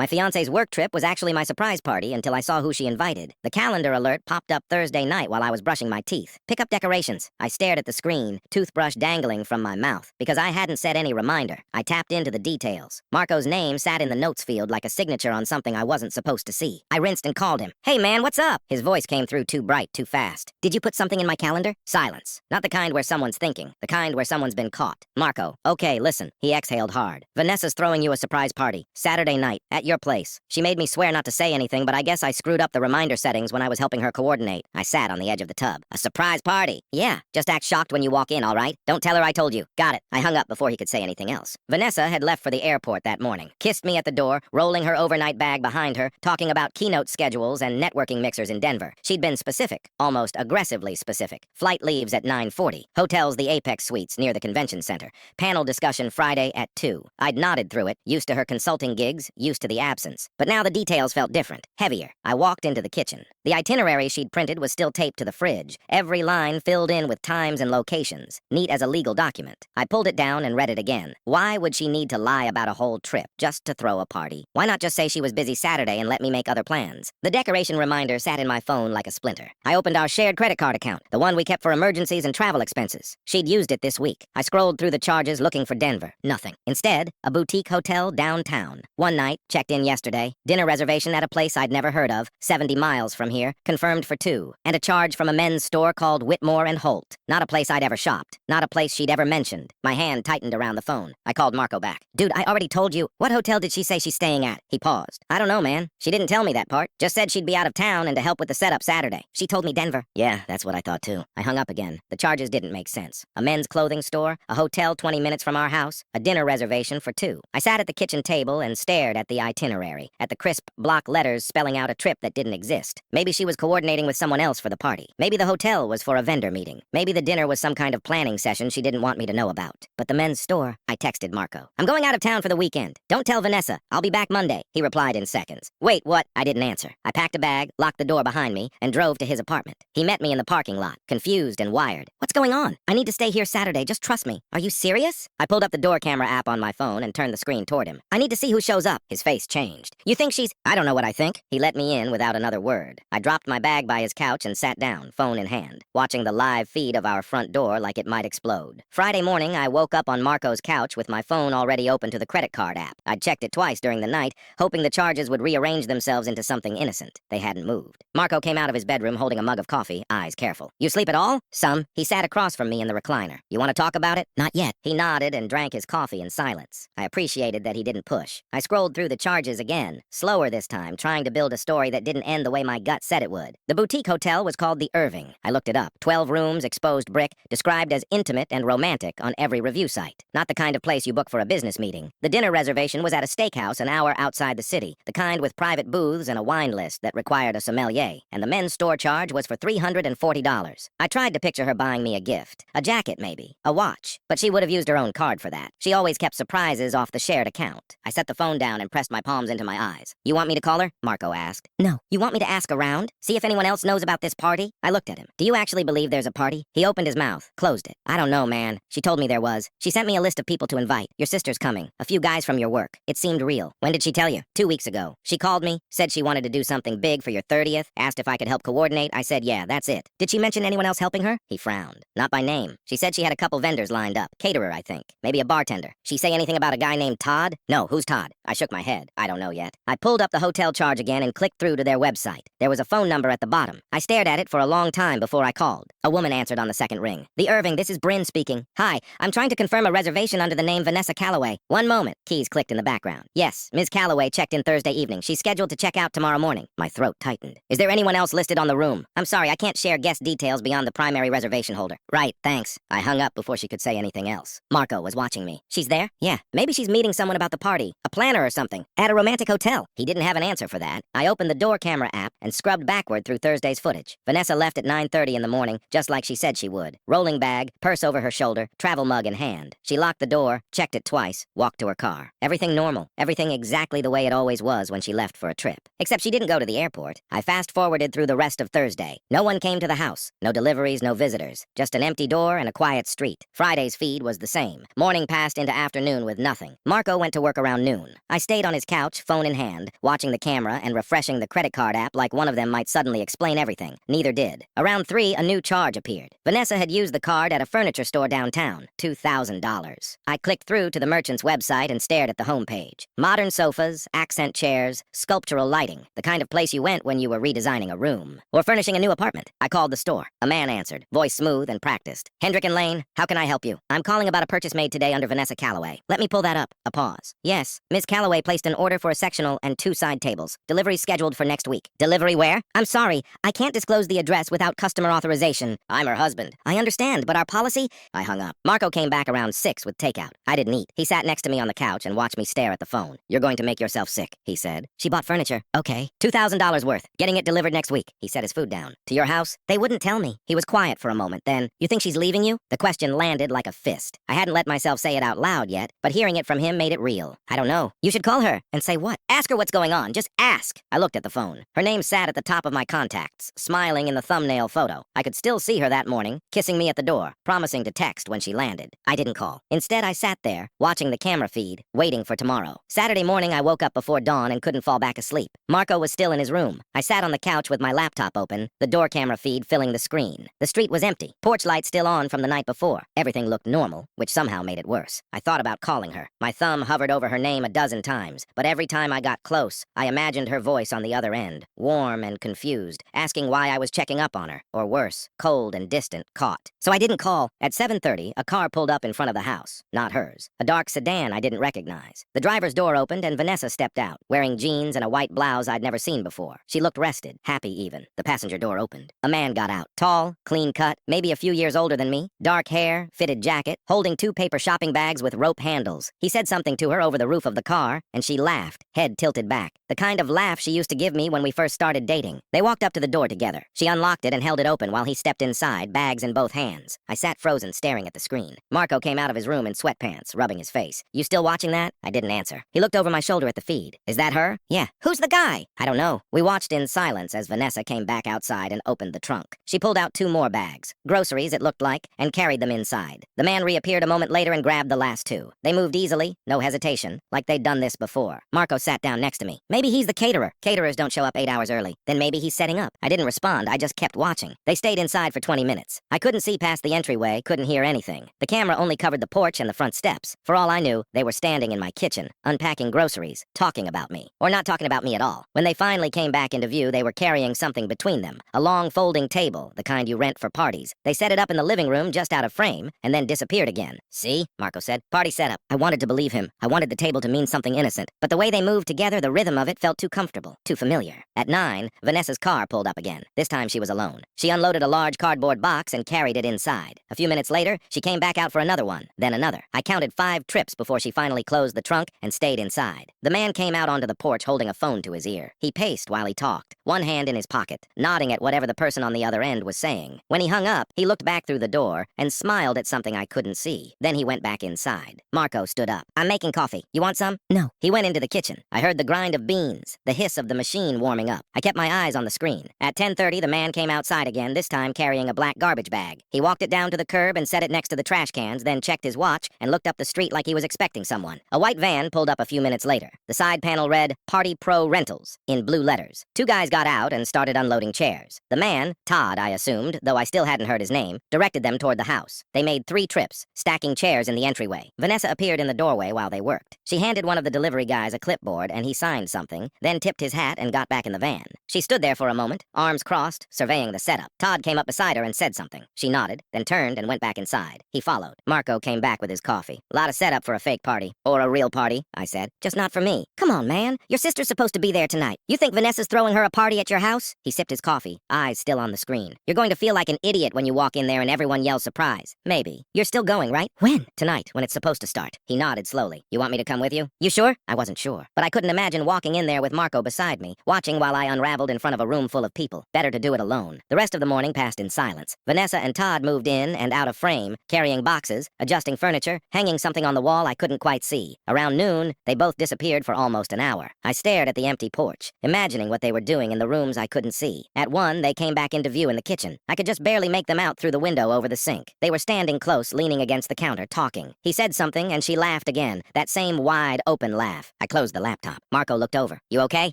My fiance's work trip was actually my surprise party until I saw who she invited. The calendar alert popped up Thursday night while I was brushing my teeth. Pick up decorations. I stared at the screen, toothbrush dangling from my mouth. Because I hadn't set any reminder, I tapped into the details. Marco's name sat in the notes field like a signature on something I wasn't supposed to see. I rinsed and called him. Hey man, what's up? His voice came through too bright, too fast. Did you put something in my calendar? Silence. Not the kind where someone's thinking. The kind where someone's been caught. Marco. Okay, listen. He exhaled hard. Vanessa's throwing you a surprise party. Saturday night. At your place. She made me swear not to say anything, but I guess I screwed up the reminder settings when I was helping her coordinate. I sat on the edge of the tub. A surprise party? Yeah. Just act shocked when you walk in, all right? Don't tell her I told you. Got it. I hung up before he could say anything else. Vanessa had left for the airport that morning. Kissed me at the door, rolling her overnight bag behind her, talking about keynote schedules and networking mixers in Denver. She'd been specific. Almost aggressively specific. Flight leaves at 9:40. Hotels the Apex Suites near the convention center. Panel discussion Friday at 2. I'd nodded through it, used to her consulting gigs, used to the absence. But now the details felt different, heavier. I walked into the kitchen. The itinerary she'd printed was still taped to the fridge, every line filled in with times and locations, neat as a legal document. I pulled it down and read it again. Why would she need to lie about a whole trip just to throw a party? Why not just say she was busy Saturday and let me make other plans? The decoration reminder sat in my phone like a splinter. I opened our shared credit card account, the one we kept for emergencies and travel expenses. She'd used it this week. I scrolled through the charges looking for Denver. Nothing. Instead, a boutique hotel downtown. One night, checked in yesterday. Dinner reservation at a place I'd never heard of, 70 miles from here, confirmed for 2. And a charge from a men's store called Whitmore and Holt. Not a place I'd ever shopped. Not a place she'd ever mentioned. My hand tightened around the phone. I called Marco back. Dude, I already told you. What hotel did she say she's staying at? He paused. I don't know, man. She didn't tell me that part. Just said she'd be out of town and to help with the setup Saturday. She told me Denver. Yeah, that's what I thought too. I hung up again. The charges didn't make sense. A men's clothing store, a hotel 20 minutes from our house, a dinner reservation for 2. I sat at the kitchen table and stared at the itinerary, at the crisp block letters spelling out a trip that didn't exist. Maybe she was coordinating with someone else for the party. Maybe the hotel was for a vendor meeting. Maybe the dinner was some kind of planning session she didn't want me to know about. But the men's store, I texted Marco. I'm going out of town for the weekend. Don't tell Vanessa. I'll be back Monday. He replied in seconds. Wait, what? I didn't answer. I packed a bag, locked the door behind me, and drove to his apartment. He met me in the parking lot, confused and wired. What's going on? I need to stay here Saturday. Just trust me. Are you serious? I pulled up the door camera app on my phone and turned the screen toward him. I need to see who shows up. His face changed. You think she's... I don't know what I think. He let me in without another word. I dropped my bag by his couch and sat down, phone in hand, watching the live feed of our front door like it might explode. Friday morning, I woke up on Marco's couch with my phone already open to the credit card app. I'd checked it twice during the night, hoping the charges would rearrange themselves into something innocent. They hadn't moved. Marco came out of his bedroom holding a mug of coffee, eyes careful. You sleep at all? Some. He sat across from me in the recliner. You want to talk about it? Not yet. He nodded and drank his coffee in silence. I appreciated that he didn't push. I scrolled through the charges again, slower this time, trying to build a story that didn't end the way my gut said it would. The boutique hotel was called the Irving. I looked it up. 12 rooms, exposed brick, described as intimate and romantic on every review site. Not the kind of place you book for a business meeting. The dinner reservation was at a steakhouse an hour outside the city, the kind with private booths and a wine list that required a sommelier, and the men's store charge was for $340. I tried to picture her buying me a gift. A jacket, maybe. A watch. But she would have used her own card for that. She always kept surprises off the shared account. I set the phone down and pressed my palms into my eyes. You want me to call her? Marco asked. No. You want me to ask around? See if anyone else knows about this party? I looked at him. Do you actually believe there's a party? He opened his mouth, closed it. I don't know, man. She told me there was. She sent me a list of people to invite. Your sister's coming. A few guys from your work. It seemed real. When did she tell you? 2 weeks ago. She called me, said she wanted to do something big for your 30th, asked if I could help coordinate. I said, yeah, that's it. Did she mention anyone else helping her? He frowned. Not by name. She said she had a couple vendors lined up. Caterer, I think. Maybe a bartender. She say anything about a guy named Todd? No, who's Todd? I shook my head. I don't know yet. I pulled up the hotel charge again and clicked through to their website. There was a phone number at the bottom. I stared at it for a long time before I called. A woman answered on the second ring. The Irving, this is Bryn speaking. Hi, I'm trying to confirm a reservation under the name Vanessa Calloway. One moment. Keys clicked in the background. Yes, Ms. Calloway checked in Thursday evening. She's scheduled to check out tomorrow morning. My throat tightened. Is there anyone else listed on the room? I'm sorry, I can't share guest details beyond the primary reservation holder. Right, thanks. I hung up before she could say anything else. Marco was watching me. She's there? Yeah. Maybe she's meeting someone about the party. A planner or something. At a romantic hotel. He didn't have an answer for that. I opened the door camera app and scrubbed backward through Thursday's footage. Vanessa left at 9:30 in the morning, just like she said she would. Rolling bag, purse over her shoulder, travel mug in hand. She locked the door, checked it twice, walked to her car. Everything normal. Everything exactly the way it always was when she left for a trip. Except she didn't go to the airport. I fast-forwarded through the rest of Thursday. No one came to the house. No deliveries, no visitors. Just an empty door and a quiet street. Friday's feed was the same. Morning passed into afternoon with nothing. Marco went to work around noon. I stayed on his couch, phone in hand, watching the camera and refreshing the credit card app like one of them might suddenly explain everything. Neither did. Around 3, a new charge appeared. Vanessa had used the card at a furniture store downtown. $2,000. I clicked through to the merchant's website and stared at the homepage. Modern sofas, accent chairs, sculptural lighting. The kind of place you went when you were redesigning a room. Or furnishing a new apartment. I called the store. A man answered, voice smooth and practiced. Hendrick and Lane, how can I help you? I'm calling about a purchase made today under Vanessa Calloway. Let me pull that up. A pause. Yes, Miss Calloway placed an order for a sectional and 2 side tables. Delivery scheduled for next week. Delivery where? I'm sorry, I can't disclose the address without customer authorization. I'm her husband. I understand, but our policy? I hung up. Marco came back around 6 with takeout. I didn't eat. He sat next to me on the couch and watched me stare at the phone. You're going to make yourself sick, he said. She bought furniture. Okay. $2,000 worth. Getting it delivered next week. He set his food down. To your house? They wouldn't tell me. He was quiet for a moment. Then, you think she's leaving you? The question landed like a fist. I hadn't let myself say it out loud yet, but hearing it from him made it real. I don't know. You should call her and say what? Ask her what's going on. Just ask. I looked at the phone. Her name sat at the top of my contacts, smiling in the thumbnail photo. I could still see her that morning, kissing me at the door, promising to text when she landed. I didn't call. Instead, I sat there, watching the camera feed, waiting for tomorrow. Saturday morning, I woke up before dawn and couldn't fall back asleep. Marco was still in his room. I sat on the couch with my laptop open, the door camera feed filling the screen. The street was empty. Porch light still on from the night before. Everything looked normal, which somehow made it worse. I thought about calling her. My thumb hovered over her name a dozen times, but every time I got close, I imagined her voice on the other end, warm and confused, asking why I was checking up on her, or worse, cold and distant, caught. So I didn't call. At 7:30, a car pulled up in front of the house. Not hers. A dark sedan I didn't recognize. The driver's door opened and Vanessa stepped out, wearing jeans and a white blouse I'd never seen before. She looked rested, happy even. The passenger door opened. A man got out. Tall, clean cut, maybe a few years older than me. Dark hair, fitted jacket, holding 2 paper shopping bags with rope handles. He said something to her over the roof of the car, and she laughed, head tilted back. The kind of laugh she used to give me when we first started dating. They walked up to the door together. She unlocked it and held it open while he stepped inside, bags in both hands. I sat frozen, staring at the screen. Marco came out of his room in sweatpants, rubbing his face. You still watching that? I didn't answer. He looked over my shoulder at the feed. Is that her? Yeah. Who's the guy? I don't know. We watched in silence as Vanessa came back outside and opened the trunk. She pulled out 2 more bags. Groceries, it looked like, and carried them inside. The man reappeared a moment later and grabbed the last 2. They moved easily, no hesitation, like they'd done this before. Marco sat down next to me. Maybe he's the caterer. Caterers don't show up 8 hours early. Then maybe he's setting up. I didn't respond. I just kept watching. They stayed inside for 20 minutes. I couldn't see past the entryway, couldn't hear anything. The camera only covered the porch and the front steps. For all I knew, they were standing in my kitchen, unpacking groceries, talking about me. Or not talking about me at all. When they finally came back into view, they were carrying something between them. A long folding table, the kind you rent for parties. They set it up in the living room just out of frame, and then disappeared again. See? Marco said. Party setup. I wanted to believe him. I wanted the table to mean something innocent. But the way they moved together, the rhythm of it felt too comfortable, too familiar. At 9, Vanessa's car pulled up again. This time she was alone. She unloaded a large cardboard box and carried it inside. A few minutes later, she came back out for another one, then another. I counted 5 trips before she finally closed the trunk and stayed inside. The man came out onto the porch holding a phone to his ear. He paced while he talked, one hand in his pocket, nodding at whatever the person on the other end was saying. When he hung up, he looked back through the door and smiled at something I couldn't see. Then he went back inside. Marco stood up. I'm making coffee. You want some? No. He went into the kitchen. I heard the grind of beans, the hiss of the machine warming up. I kept my eyes on the screen. At 10:30, the man came outside again, this time carrying a black garbage bag. He walked it down to the curb and set it next to the trash cans, then checked his watch and looked up the street like he was expecting someone. A white van pulled up a few minutes later. The side panel read, Party Pro Rentals, in blue letters. 2 guys got out and started unloading chairs. The man, Todd I assumed, though I still hadn't heard his name, directed them toward the house. They made 3 trips, stacking chairs in the entryway. Vanessa appeared in the doorway while they worked. She handed one of the delivery guys a clipboard and he signed something, then tipped his hat and got back in the van. She stood there for a moment, arms crossed, surveying the setup. Todd came up beside her and said something. She nodded, then turned and went back inside. He followed. Marco came back with his coffee. A lot of setup for a fake party. Or a real party, I said. Just not for me. Come on, man. Your sister's supposed to be there tonight. You think Vanessa's throwing her a party at your house? He sipped his coffee, eyes still on the screen. You're going to feel like an idiot when you walk in there and everyone yells surprise. Maybe. You're still going, right? When? Tonight, when it's supposed to start. He nodded slowly. You want me to come with you? You sure? I wasn't sure. But I couldn't imagine walking in there with Marco beside me, watching while I unraveled in front of a room full of people. Better to do it alone. The rest of the morning passed in silence. Vanessa and Todd moved in and out of frame, carrying boxes, adjusting furniture, hanging something on the wall I couldn't quite see. Around noon, they both disappeared for almost an hour. I stared at the empty porch, imagining what they were doing in the rooms I couldn't see. At 1, they came back into view in the kitchen. I could just barely make them out through the window over the sink. They were standing close, leaning against the counter, talking. He said something, and she laughed again, that same wide, open laugh. I closed the laptop. Marco looked over. You okay?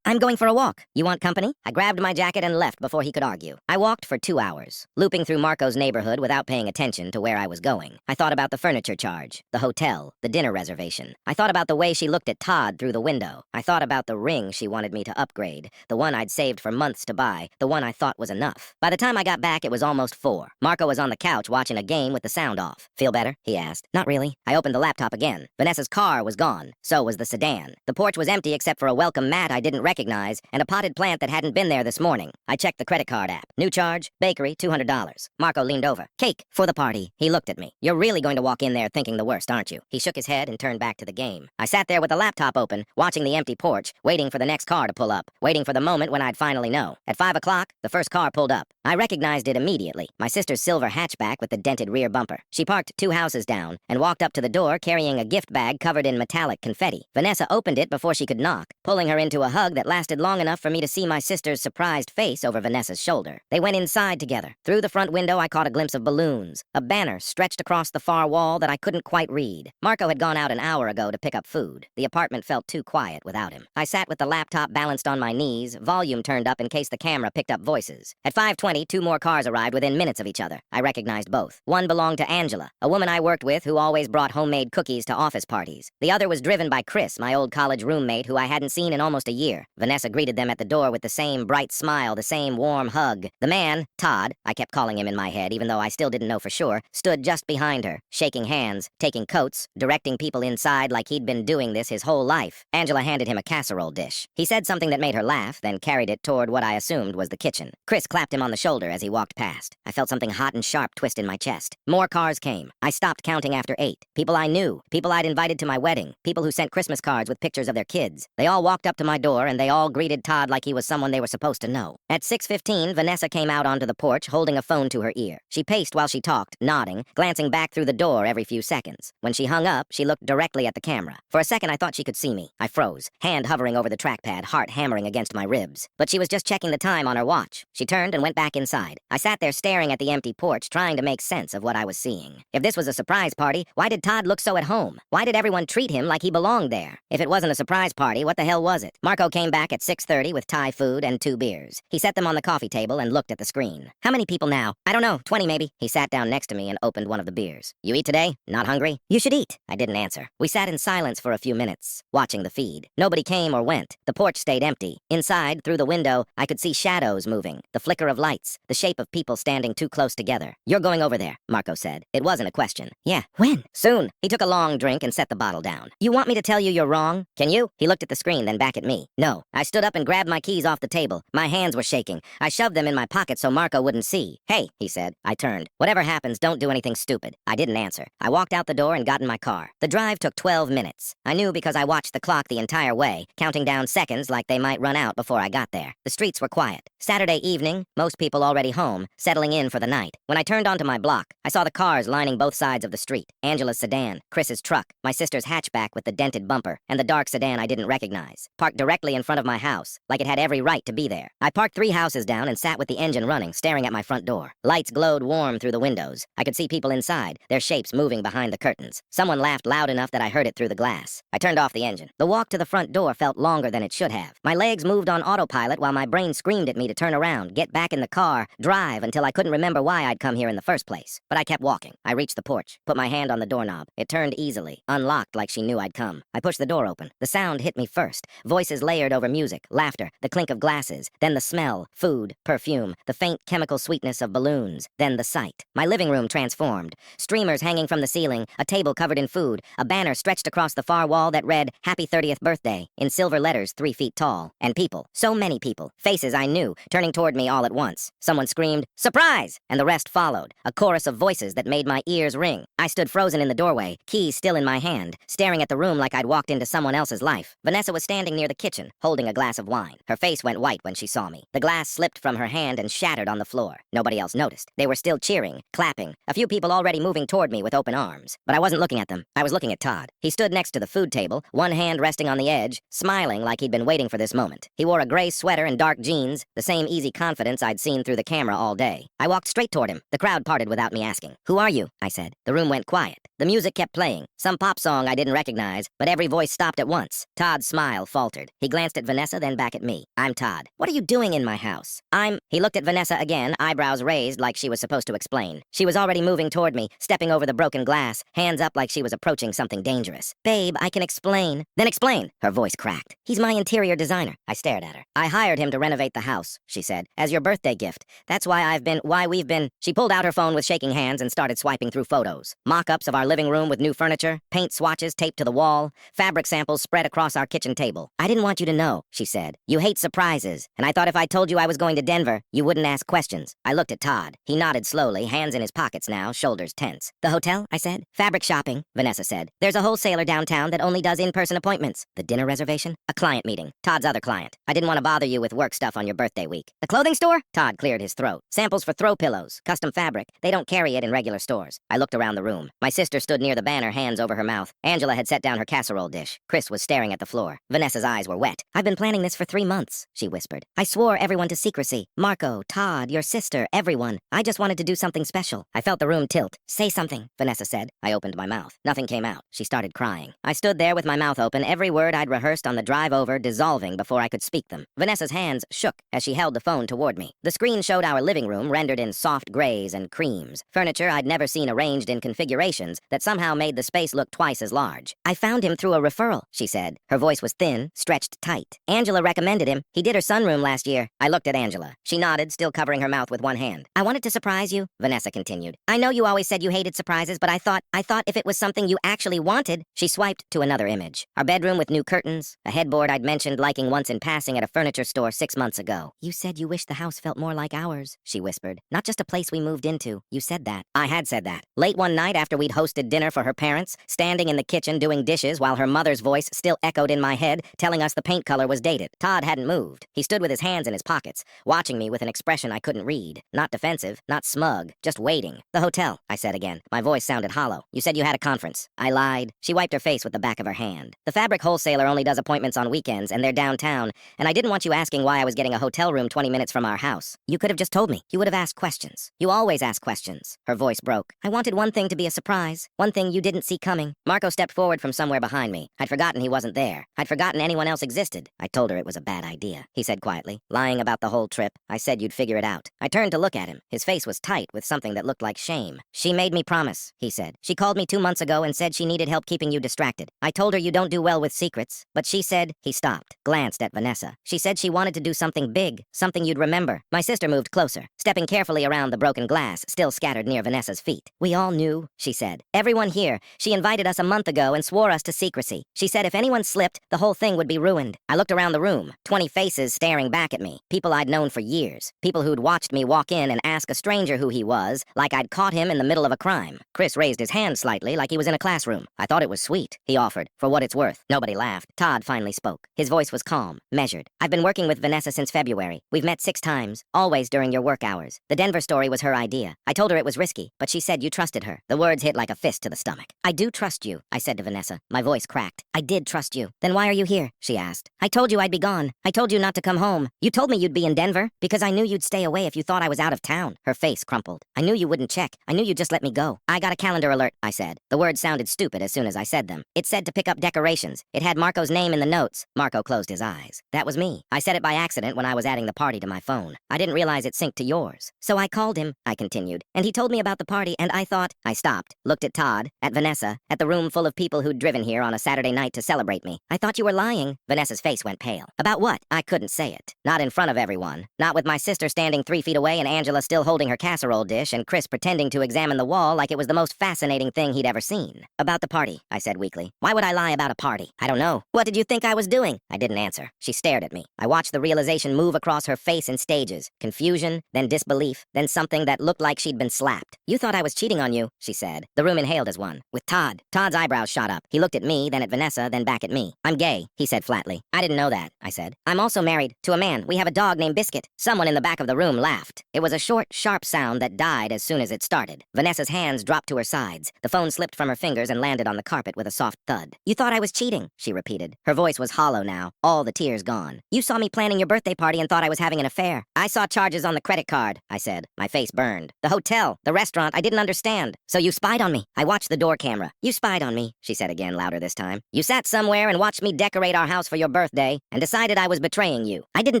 I'm going for a walk. You want company? I grabbed my jacket and left before he could argue. I walked for 2 hours, looping through Marco's neighborhood without paying attention to where I was going. I thought about the furniture charge, the hotel, the dinner reservation. I thought about the way she looked at Todd through the window. I thought about the ring she wanted me to upgrade, the one I'd saved for months to buy, the one I thought was enough. By the time I got back, it was almost 4. Marco was on the couch watching a game with the sound off. Feel better? He asked. Not really. I opened the laptop again. Vanessa's car was gone. So was the sedan. The porch was empty except for a welcome mat I didn't recognize and a potted plant that hadn't been there this morning. I checked the credit card app. New charge, bakery, $200. Marco leaned over. Cake for the party. He looked at me. You're really going to walk in there thinking the worst, aren't you? He shook his head and turned back to the game. I sat there with the laptop open, watching the empty porch, waiting for the next car to pull up, waiting for the moment when I'd finally know. At 5 o'clock, the first car pulled up. I recognized it immediately. My sister's silver hatchback with the dented rear bumper. She parked 2 houses down and walked up to the door carrying a gift bag covered in metallic confetti. Vanessa opened it before she could knock, pulling her into a hug that lasted long enough for me to see my sister's surprised face over Vanessa's shoulder. They went inside together. Through the front window, I caught a glimpse of balloons. A banner stretched across the far wall that I couldn't quite read. Marco had gone out an hour ago to pick up food. The apartment felt too quiet without him. I sat with the laptop balanced on my knees, volume turned up in case the camera picked up voices. At 5:20, 2 more cars arrived within minutes of each other. I recognized both. One belonged to Angela, a woman I worked with who always brought homemade cookies to office parties. The other was driven by Chris, my old college roommate who I hadn't seen in almost a year. Vanessa greeted them at the door with the same bright smile, the same warm hug. The man, Todd, I kept calling him in my head even though I still didn't know for sure, stood just behind her, shaking hands, taking coats, directing people inside like he'd been doing this his whole life. Angela handed him a casserole dish. He said something that made her laugh, then carried it toward what I assumed was the kitchen. Chris clapped him on the shoulder as he walked past. I felt something hot and sharp twist in my chest. More cars came. I stopped counting after 8. People I knew, people I'd invited to my wedding, people who sent Christmas cards with pictures of their kids. They all walked up to my door and they all greeted Todd like he was someone they were supposed to know. At 6:15, Vanessa came out onto the porch holding a phone to her ear. She paced while she talked, nodding, glancing back through the door every few seconds. When she hung up, she looked directly at the camera. For a second, I thought she could see me. I froze, hand hovering over the trackpad, heart hammering against my ribs. But she was just checking the time on her watch. She turned and went back inside. I sat there staring at the empty porch, trying to make sense of what I was seeing. If this was a surprise party, why did Todd look so at home? Why did everyone treat him like he belonged there? If it wasn't a surprise party, what the hell was it? Marco came back at 6:30 with Thai food and 2 beers. He set them on the coffee table and looked at the screen. How many people now? I don't know, 20 maybe. He sat down next to me and opened one of the beers. You eat today? Not hungry? You should eat. I didn't answer. We sat in silence for a few minutes, watching the feed. Nobody came or went. The porch stayed empty. Inside, through the window, I could see shadows moving, the flicker of lights, the shape of people standing too close together. You're going over there, Marco said. It wasn't a question. Yeah. When? Soon. He took a long drink and set the bottle down. You want me to tell you you're wrong? Can you? He looked at the screen, then back at me. No. I stood up and grabbed my keys off the table. My hands were shaking. I shoved them in my pocket so Marco wouldn't see. Hey, he said. I turned. Whatever happens, don't do anything stupid. I didn't answer. I walked out the door and got in my car. The drive took 12 minutes. I knew because I watched the clock the entire way, counting down seconds like they might run out before I got there. The streets were quiet. Saturday evening, most people already home, settling in for the night. When I turned onto my block, I saw the cars lining both sides of the street. Angela's sedan, Chris's truck, my sister's hatchback with the dented bumper, and the dark sedan I didn't recognize, parked directly in front of my house, like it had every right to be there. I parked 3 houses down and sat with the engine running, staring at my front door. Lights glowed warm through the windows. I could see people inside, their shapes moving behind the curtains. Someone laughed loud enough that I heard it through the glass. I turned off the engine. The walk to the front door felt longer than it should have. My legs moved on autopilot while my brain screamed at me to turn around, get back in the car, drive until I couldn't remember why I'd come here in the first place. But I kept walking. I reached the porch, put my hand on the doorknob. It turned easily, unlocked like she knew I'd come. I pushed the door open. The sound hit me first. Voices layered over music, laughter, the clink of glasses, then the smell, food, perfume, the faint chemical sweetness of balloons, then the sight. My living room transformed. Streamers hanging from the ceiling, a table covered in food, a banner stretched across the far wall that read, "Happy 30th birthday," in silver letters 3 feet tall. And people, so many people, faces I knew, turning toward me all at once. Someone screamed, "Surprise!" and the rest followed, a chorus of voices that made my ears ring. I stood frozen in the doorway, keys still in my hand, staring at the room like I'd walked into someone else's life. Vanessa was standing near the kitchen, holding a glass of wine. Her face went white when she saw me. The glass slipped from her hand and shattered on the floor. Nobody else noticed. They were still cheering, clapping, a few people already moving toward me with open arms. But I wasn't looking at them. I was looking at Todd. He stood next to the food table, one hand resting on the edge, smiling like he'd been waiting for this moment. He wore a gray sweater and dark jeans, the same easy confidence I'd seen through the camera all day. I walked straight toward him. The crowd parted without me asking. "Who are you?" I said. The room went quiet. The music kept playing, some pop song I didn't recognize, but every voice stopped stopped at once. Todd's smile faltered. He glanced at Vanessa, then back at me. I'm Todd. What are you doing in my house? He looked at Vanessa again, eyebrows raised like she was supposed to explain. She was already moving toward me, stepping over the broken glass, hands up like she was approaching something dangerous. Babe, I can explain. Then explain. Her voice cracked. He's my interior designer. I stared at her. I hired him to renovate the house, she said, as your birthday gift. That's why we've been. She pulled out her phone with shaking hands and started swiping through photos. Mock-ups of our living room with new furniture, paint swatches taped to the wall, fabric samples spread across our kitchen table. I didn't want you to know, she said. You hate surprises, and I thought if I told you I was going to Denver, you wouldn't ask questions. I looked at Todd. He nodded slowly, hands in his pockets now, shoulders tense. The hotel, I said. Fabric shopping, Vanessa said. There's a wholesaler downtown that only does in-person appointments. The dinner reservation? A client meeting. Todd's other client. I didn't want to bother you with work stuff on your birthday week. The clothing store? Todd cleared his throat. Samples for throw pillows, custom fabric. They don't carry it in regular stores. I looked around the room. My sister stood near the banner, hands over her mouth. Angela had set down her casserole dish. Chris was staring at the floor. Vanessa's eyes were wet. I've been planning this for 3 months, she whispered. I swore everyone to secrecy. Marco, Todd, your sister, everyone. I just wanted to do something special. I felt the room tilt. Say something, Vanessa said. I opened my mouth. Nothing came out. She started crying. I stood there with my mouth open, every word I'd rehearsed on the drive over dissolving before I could speak them. Vanessa's hands shook as she held the phone toward me. The screen showed our living room rendered in soft grays and creams. Furniture I'd never seen arranged in configurations that somehow made the space look twice as large. I found him through a referral, she said. Her voice was thin, stretched tight. Angela recommended him. He did her sunroom last year. I looked at Angela. She nodded, still covering her mouth with one hand. I wanted to surprise you, Vanessa continued. I know you always said you hated surprises, but I thought if it was something you actually wanted. She swiped to another image. Our bedroom with new curtains, a headboard I'd mentioned liking once in passing at a furniture store 6 months ago. You said you wished the house felt more like ours, she whispered. Not just a place we moved into. You said that. I had said that. Late one night after we'd hosted dinner for her parents, standing in the kitchen doing dishes while her mother's voice still echoed in my head, telling us the paint color was dated. Todd hadn't moved. He stood with his hands in his pockets, watching me with an expression I couldn't read. Not defensive, not smug, just waiting. The hotel, I said again. My voice sounded hollow. You said you had a conference. I lied. She wiped her face with the back of her hand. The fabric wholesaler only does appointments on weekends, and they're downtown, and I didn't want you asking why I was getting a hotel room 20 minutes from our house. You could have just told me. You would have asked questions. You always ask questions. Her voice broke. I wanted one thing to be a surprise, one thing you didn't see coming. Marco stepped forward from somewhere behind me. I'd forgotten he wasn't there. I'd forgotten anyone else existed. I told her it was a bad idea, he said quietly, lying about the whole trip. I said you'd figure it out. I turned to look at him. His face was tight with something that looked like shame. She made me promise, he said. She called me 2 months ago and said she needed help keeping you distracted. I told her you don't do well with secrets, but she said, he stopped, glanced at Vanessa. She said she wanted to do something big, something you'd remember. My sister moved closer, stepping carefully around the broken glass, still scattered near Vanessa's feet. We all knew, she said. Everyone here. She invited us a month ago and swore us to secrecy. She said if anyone slipped, the whole thing would be ruined. I looked around the room, 20 faces staring back at me. People I'd known for years. People who'd watched me walk in and ask a stranger who he was, like I'd caught him in the middle of a crime. Chris raised his hand slightly like he was in a classroom. I thought it was sweet, he offered, for what it's worth. Nobody laughed. Todd finally spoke. His voice was calm, measured. I've been working with Vanessa since February. We've met 6 times, always during your work hours. The Denver story was her idea. I told her it was risky, but she said you trusted her. The words hit like a fist to the stomach. I do trust you, I said to Vanessa. My voice cracked. I did trust you. Then why are you here? She asked. I told you I'd be gone. I told you not to come home. You told me you'd be in Denver because I knew you'd stay away if you thought I was out of town. Her face crumpled. I knew you wouldn't check. I knew you'd just let me go. I got a calendar alert, I said. The words sounded stupid as soon as I said them. It said to pick up decorations. It had Marco's name in the notes. Marco closed his eyes. That was me. I said it by accident when I was adding the party to my phone. I didn't realize it synced to yours. So I called him, I continued, and he told me about the party, and I thought. I stopped, looked at Todd, at Vanessa, at the room full of people who'd driven here on a Saturday night to celebrate me. I thought you were lying. Vanessa's face went pale. About what? I couldn't say it. Not in front of everyone. Not with my sister standing 3 feet away and Angela still holding her casserole dish and Chris pretending to examine the wall like it was the most fascinating thing he'd ever seen. About the party, I said weakly. Why would I lie about a party? I don't know. What did you think I was doing? I didn't answer. She stared at me. I watched the realization move across her face in stages. Confusion, then disbelief, then something that looked like she'd been slapped. You thought I was cheating on you, she said. The room inhaled as one. With Todd. Todd's eyebrows shot up. He looked at me, then at Vanessa, then back at me. I'm gay, he said flatly. I didn't know that, I said. I'm also married to a man. We have a dog named Biscuit. Someone in the back of the room laughed. It was a short, sharp sound that died as soon as it started. Vanessa's hands dropped to her sides. The phone slipped from her fingers and landed on the carpet with a soft thud. You thought I was cheating, she repeated. Her voice was hollow now, all the tears gone. You saw me planning your birthday party and thought I was having an affair. I saw charges on the credit card, I said. My face burned. The hotel, the restaurant, I didn't understand. So you spied on me. I watched the door camera. You spied on me, she said again, louder this time. You You sat somewhere and watched me decorate our house for your birthday and decided I was betraying you. I didn't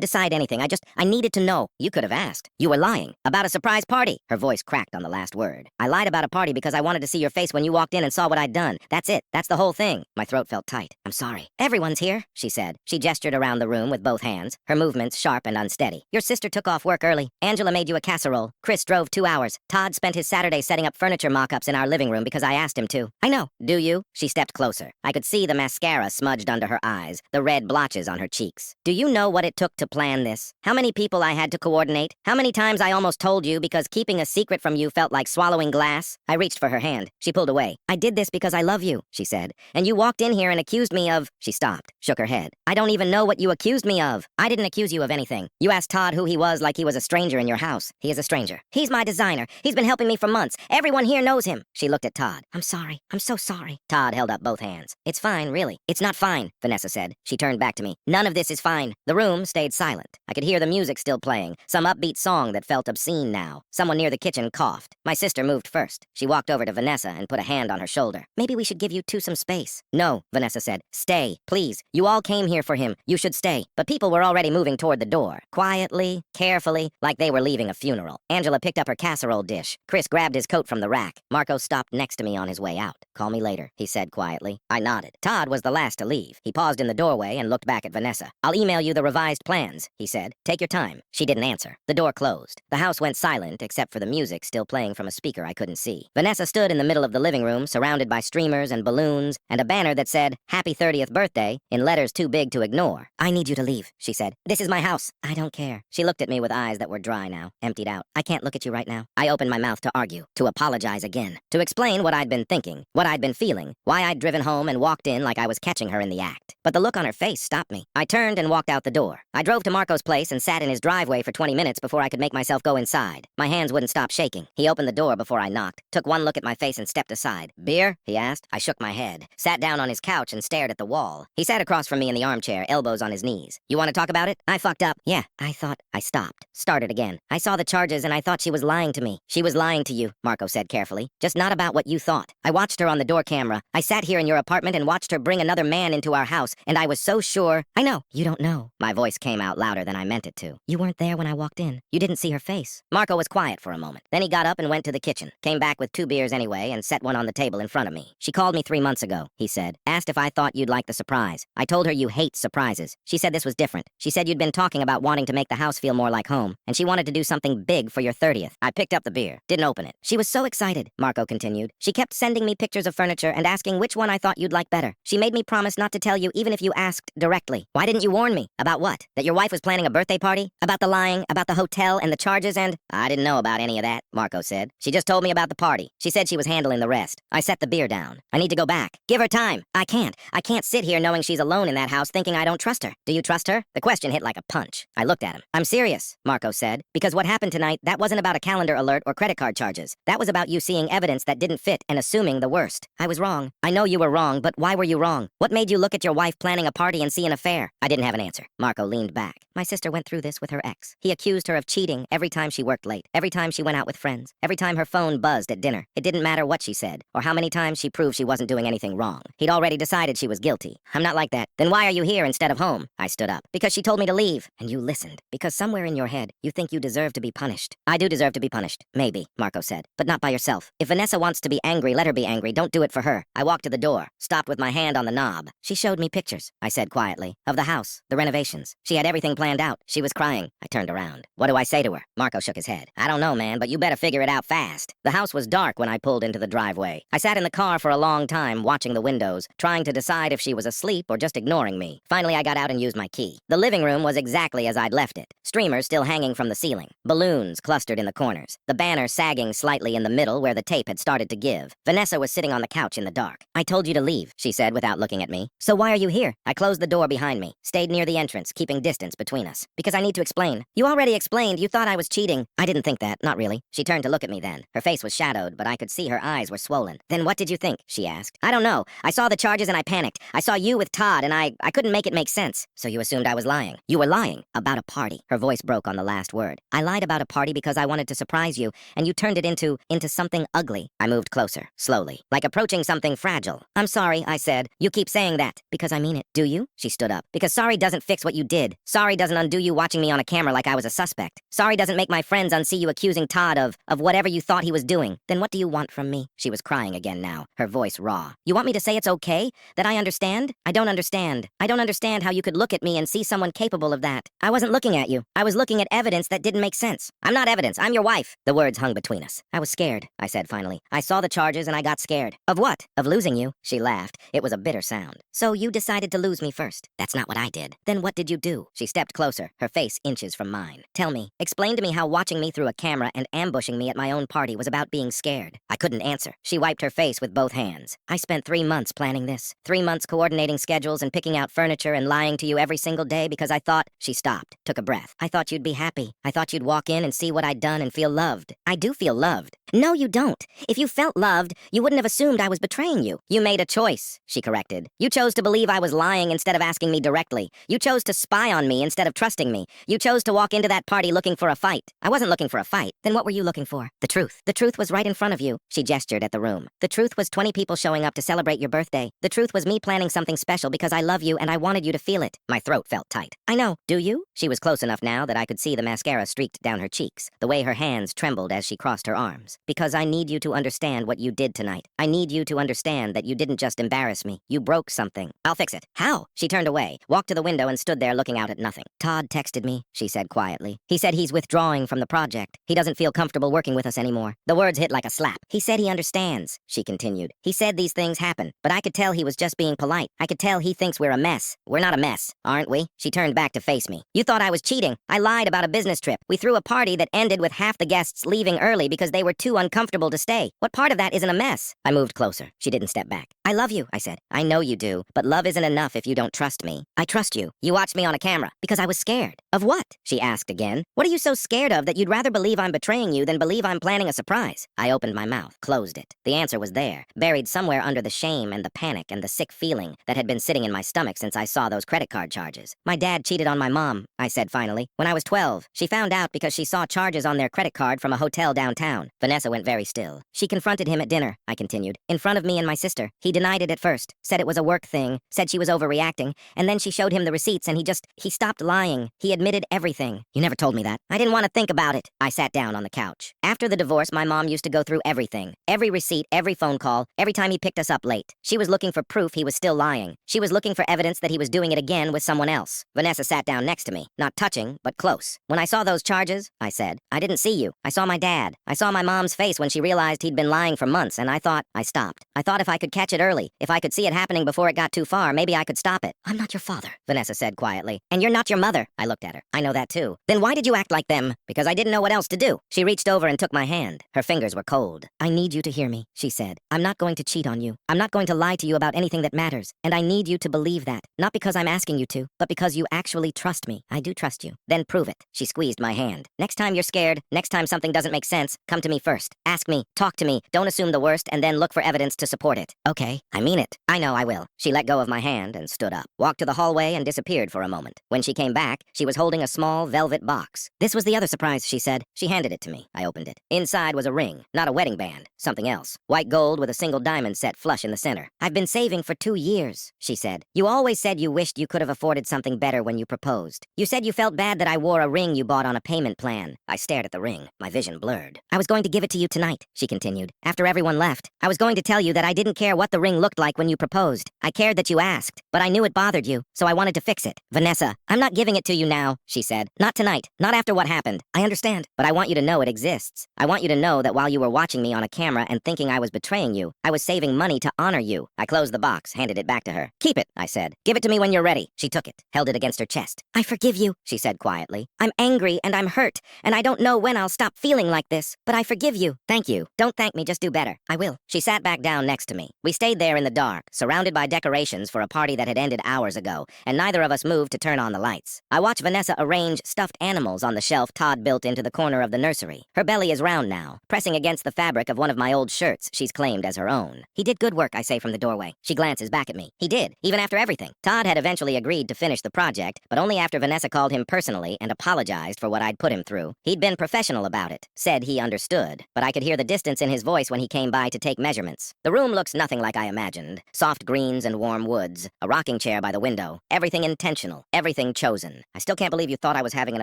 decide anything. I needed to know. You could have asked. You were lying. About a surprise party. Her voice cracked on the last word. I lied about a party because I wanted to see your face when you walked in and saw what I'd done. That's it. That's the whole thing. My throat felt tight. I'm sorry. Everyone's here, she said. She gestured around the room with both hands, her movements sharp and unsteady. Your sister took off work early. Angela made you a casserole. Chris drove 2 hours. Todd spent his Saturday setting up furniture mock-ups in our living room because I asked him to. I know. Do you? She stepped closer. I could see the mascara smudged under her eyes, the red blotches on her cheeks. Do you know what it took to plan this? How many people I had to coordinate? How many times I almost told you because keeping a secret from you felt like swallowing glass? I reached for her hand. She pulled away. I did this because I love you, she said. And you walked in here and accused me of... She stopped, shook her head. I don't even know what you accused me of. I didn't accuse you of anything. You asked Todd who he was like he was a stranger in your house. He is a stranger. He's my designer. He's been helping me for months. Everyone here knows him. She looked at Todd. I'm sorry. I'm so sorry. Todd held up both hands. It's fine, really. It's not fine, Vanessa said. She turned back to me. None of this is fine. The room stayed silent. I could hear the music still playing, some upbeat song that felt obscene now. Someone near the kitchen coughed. My sister moved first. She walked over to Vanessa and put a hand on her shoulder. Maybe we should give you two some space. No, Vanessa said. Stay, please. You all came here for him. You should stay. But people were already moving toward the door. Quietly, carefully, like they were leaving a funeral. Angela picked up her casserole dish. Chris grabbed his coat from the rack. Marco stopped next to me on his way out. Call me later, he said quietly. I nodded. Todd was the last to leave. He paused in the doorway and looked back at Vanessa. I'll email you the revised plans, he said. Take your time. She didn't answer. The door closed. The house went silent except for the music still playing from a speaker I couldn't see. Vanessa stood in the middle of the living room, surrounded by streamers and balloons and a banner that said, Happy 30th birthday, in letters too big to ignore. I need you to leave, she said. This is my house. I don't care. She looked at me with eyes that were dry now, emptied out. I can't look at you right now. I opened my mouth to argue, to apologize again, to explain what I'd been thinking, what I'd been feeling, why I'd driven home and walked in like I was catching her in the act. But the look on her face stopped me. I turned and walked out the door. I drove to Marco's place and sat in his driveway for 20 minutes before I could make myself go inside. My hands wouldn't stop shaking. He opened the door before I knocked, took one look at my face and stepped aside. Beer? He asked. I shook my head, sat down on his couch and stared at the wall. He sat across from me in the armchair, elbows on his knees. You want to talk about it? I fucked up. Yeah, I thought. I stopped. Started again. I saw the charges and I thought she was lying to me. She was lying to you, Marco said carefully. Just not about what you thought. I watched her on the door camera. I sat here in your apartment and watched her bring another man into our house, and I was so sure. I know. You don't know. My voice came out louder than I meant it to. You weren't there when I walked in. You didn't see her face. Marco was quiet for a moment. Then he got up and went to the kitchen. Came back with 2 beers anyway and set one on the table in front of me. She called me 3 months ago, he said. Asked if I thought you'd like the surprise. I told her you hate surprises. She said this was different. She said you'd been talking about wanting to make the house feel more like home, and she wanted to do something big for your 30th. I picked up the beer. Didn't open it. She was so excited, Marco continued. She kept sending me pictures of furniture and asking which one I thought you'd like better. She made me promise not to tell you even if you asked directly. Why didn't you warn me? About what? That your wife was planning a birthday party? About the lying? About the hotel and the charges and... I didn't know about any of that, Marco said. She just told me about the party. She said she was handling the rest. I set the beer down. I need to go back. Give her time. I can't. I can't sit here knowing she's alone in that house thinking I don't trust her. Do you trust her? The question hit like a punch. I looked at him. I'm serious, Marco said, because what happened tonight, that wasn't about a calendar alert or credit card charges. That was about you seeing evidence that didn't fit and assuming the worst. I was wrong. I know you were wrong, but why were you wrong? What made you look at your wife planning a party and see an affair? I didn't have an answer. Marco leaned back. My sister went through this with her ex. He accused her of cheating every time she worked late, every time she went out with friends, every time her phone buzzed at dinner. It didn't matter what she said, or how many times she proved she wasn't doing anything wrong. He'd already decided she was guilty. I'm not like that. Then why are you here instead of home? I stood up. Because she told me to leave. And you listened. Because somewhere in your head, you think you deserve to be punished. I do deserve to be punished. Maybe, Marco said. But not by yourself. If Vanessa wants to be angry, let her be angry. Don't do it for her. I walked to the door, stopped with my hand on the knob. She showed me pictures, I said quietly, of the house, the renovations. She had everything planned out. She was crying. I turned around. What do I say to her? Marco shook his head. I don't know, man, but you better figure it out fast. The house was dark when I pulled into the driveway. I sat in the car for a long time, watching the windows, trying to decide if she was asleep or just ignoring me. Finally, I got out and used my key. The living room was exactly as I'd left it. Streamers still hanging from the ceiling. Balloons clustered in the corners. The banner sagging slightly in the middle where the tape had started to give. Vanessa was sitting on the couch in the dark. I told you to leave, she said without looking at me. So why are you here? I closed the door behind me, stayed near the entrance, keeping distance between us. Because I need to explain. You already explained. You thought I was cheating. I didn't think that, not really. She turned to look at me then. Her face was shadowed, but I could see her eyes were swollen. Then what did you think? She asked. I don't know. I saw the charges and I panicked. I saw you with Todd and I couldn't make it make sense. So you assumed I was lying. You were lying about a party. Her voice broke on the last word. I lied about a party because I wanted to surprise you, and you turned it into something ugly. I moved closer, slowly, like approaching something fragile. I'm sorry, I said. said. You keep saying that. Because I mean it. Do you? She stood up. Because sorry doesn't fix what you did. Sorry doesn't undo you watching me on a camera like I was a suspect. Sorry doesn't make my friends unsee you accusing Todd of whatever you thought he was doing. Then what do you want from me? She was crying again now, her voice raw. You want me to say it's okay? That I understand? I don't understand. I don't understand how you could look at me and see someone capable of that. I wasn't looking at you. I was looking at evidence that didn't make sense. I'm not evidence. I'm your wife. The words hung between us. I was scared, I said finally. I saw the charges and I got scared. Of what? Of losing you. She laughed. It was a bitter sound. So you decided to lose me first. That's not what I did. Then what did you do? She stepped closer, her face inches from mine. Tell me. Explain to me how watching me through a camera and ambushing me at my own party was about being scared. I couldn't answer. She wiped her face with both hands. I spent 3 months planning this. 3 months coordinating schedules and picking out furniture and lying to you every single day because I thought... She stopped, took a breath. I thought you'd be happy. I thought you'd walk in and see what I'd done and feel loved. I do feel loved. No, you don't. If you felt loved, you wouldn't have assumed I was betraying you. You made a choice, she corrected. You chose to believe I was lying instead of asking me directly. You chose to spy on me instead of trusting me. You chose to walk into that party looking for a fight. I wasn't looking for a fight. Then what were you looking for? The truth. The truth was right in front of you. She gestured at the room. The truth was 20 people showing up to celebrate your birthday. The truth was me planning something special because I love you and I wanted you to feel it. My throat felt tight. I know. Do you? She was close enough now that I could see the mascara streaked down her cheeks, the way her hands trembled as she crossed her arms. Because I need you to understand what you did tonight. I need you to understand that you didn't just embarrass me. You broke something. I'll fix it. How? She turned away, walked to the window and stood there looking out at nothing. Todd texted me, she said quietly. He said he's withdrawing from the project. He doesn't feel comfortable working with us anymore. The words hit like a slap. He said he understands, she continued. He said these things happen, but I could tell he was just being polite. I could tell he thinks we're a mess. We're not a mess, aren't we? She turned back to face me. You thought I was cheating. I lied about a business trip. We threw a party that ended with half the guests leaving early because they were too uncomfortable to stay. What part of that isn't a mess? I moved closer. She didn't step back. I love you, I said. I know you do, but love isn't enough if you don't trust me. I trust you. You watched me on a camera because I was scared. Of what? She asked again. What are you so scared of that you'd rather believe I'm betraying you than believe I'm planning a surprise? I opened my mouth, closed it. The answer was there, buried somewhere under the shame and the panic and the sick feeling that had been sitting in my stomach since I saw those credit card charges. My dad cheated on my mom, I said finally. When I was 12, she found out because she saw charges on their credit card from a hotel downtown. Vanessa went very still. She confronted him at dinner, I continued, in front of me and my sister. He denied it at first, said it was a work thing, said she was overreacting, and then she showed him the receipts and he stopped lying. He admitted everything. You never told me that. I didn't want to think about it. I sat down on the couch. After the divorce, my mom used to go through everything. Every receipt, every phone call, every time he picked us up late. She was looking for proof he was still lying. She was looking for evidence that he was doing it again with someone else. Vanessa sat down next to me, not touching, but close. When I saw those charges, I said, I didn't see you. I saw my dad. I saw my mom's face when she realized he'd been lying for months, and I stopped. I thought if I could catch it early, if I could see it happening before it got too far, maybe I could stop it. I'm not your father, Vanessa said quietly. And you're not your mother. I looked at her. I know that too. Then why did you act like them? Because I didn't know what else to do. She reached over and took my hand. Her fingers were cold. I need you to hear me, she said. I'm not going to cheat on you. I'm not going to lie to you about anything that matters. And I need you to believe that. Not because I'm asking you to, but because you actually trust me. I do trust you. Then prove it. She squeezed my hand. Next time you're scared, next time something doesn't make sense, come to me first. Ask me, talk to me, don't assume the worst, and then look for evidence to support it. Okay, I mean it. I know I will. She let go of my hand and stood up, walked to the hallway and disappeared for a moment. When she came back, she was holding a small velvet box. This was the other surprise, she said. She handed it to me. I opened it. Inside was a ring, not a wedding band, something else. White gold with a single diamond set flush in the center. I've been saving for 2 years, she said. You always said you wished you could have afforded something better when you proposed. You said you felt bad that I wore a ring you bought on a payment plan. I stared at the ring, my vision blurred. I was going to give it to you tonight, she continued. After everyone left, I was going to tell you that I didn't care what the ring looked like when you proposed. I cared that you asked, but I knew it bothered you, so I wanted to fix it. Vanessa, I'm not giving it to you now, she said. Not tonight, not after what happened. I understand, but I want you to know it exists. I want you to know that while you were watching me on a camera and thinking I was betraying you, I was saving money to honor you. I closed the box, handed it back to her. Keep it, I said. Give it to me when you're ready. She took it, held it against her chest. I forgive you, she said quietly. I'm angry and I'm hurt, and I don't know when I'll stop feeling like this, but I forgive you. Thank you. Don't thank me, just do better. I will. She sat back down next to me. We stayed there in the dark, surrounded by decorations for a party that had ended hours ago, and neither of us moved to turn on the lights. I watched Vanessa arrange stuffed animals on the shelf Todd built into the corner of the nursery. Her belly is round now, pressing against the fabric of one of my old shirts she's claimed as her own. He did good work, I say from the doorway. She glances back at me. He did, even after everything. Todd had eventually agreed to finish the project, but only after Vanessa called him personally and apologized for what I'd put him through. He'd been professional about it, said he understood, but I could hear the distance in his voice when he came by to take measurements. The room looks nothing like I imagined. background, soft greens and warm woods, a rocking chair by the window. Everything intentional, everything chosen. I still can't believe you thought I was having an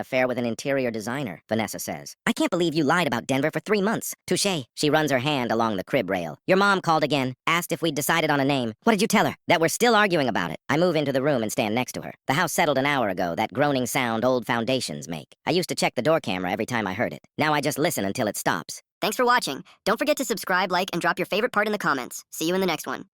affair with an interior designer, Vanessa says. I can't believe you lied about Denver for 3 months. Touché. She runs her hand along the crib rail. Your mom called again, asked if we'd decided on a name. What did you tell her? That we're still arguing about it. I move into the room and stand next to her. The house settled an hour ago, that groaning sound old foundations make. I used to check the door camera every time I heard it. Now I just listen until it stops. Thanks for watching. Don't forget to subscribe, like, and drop your favorite part in the comments. See you in the next one.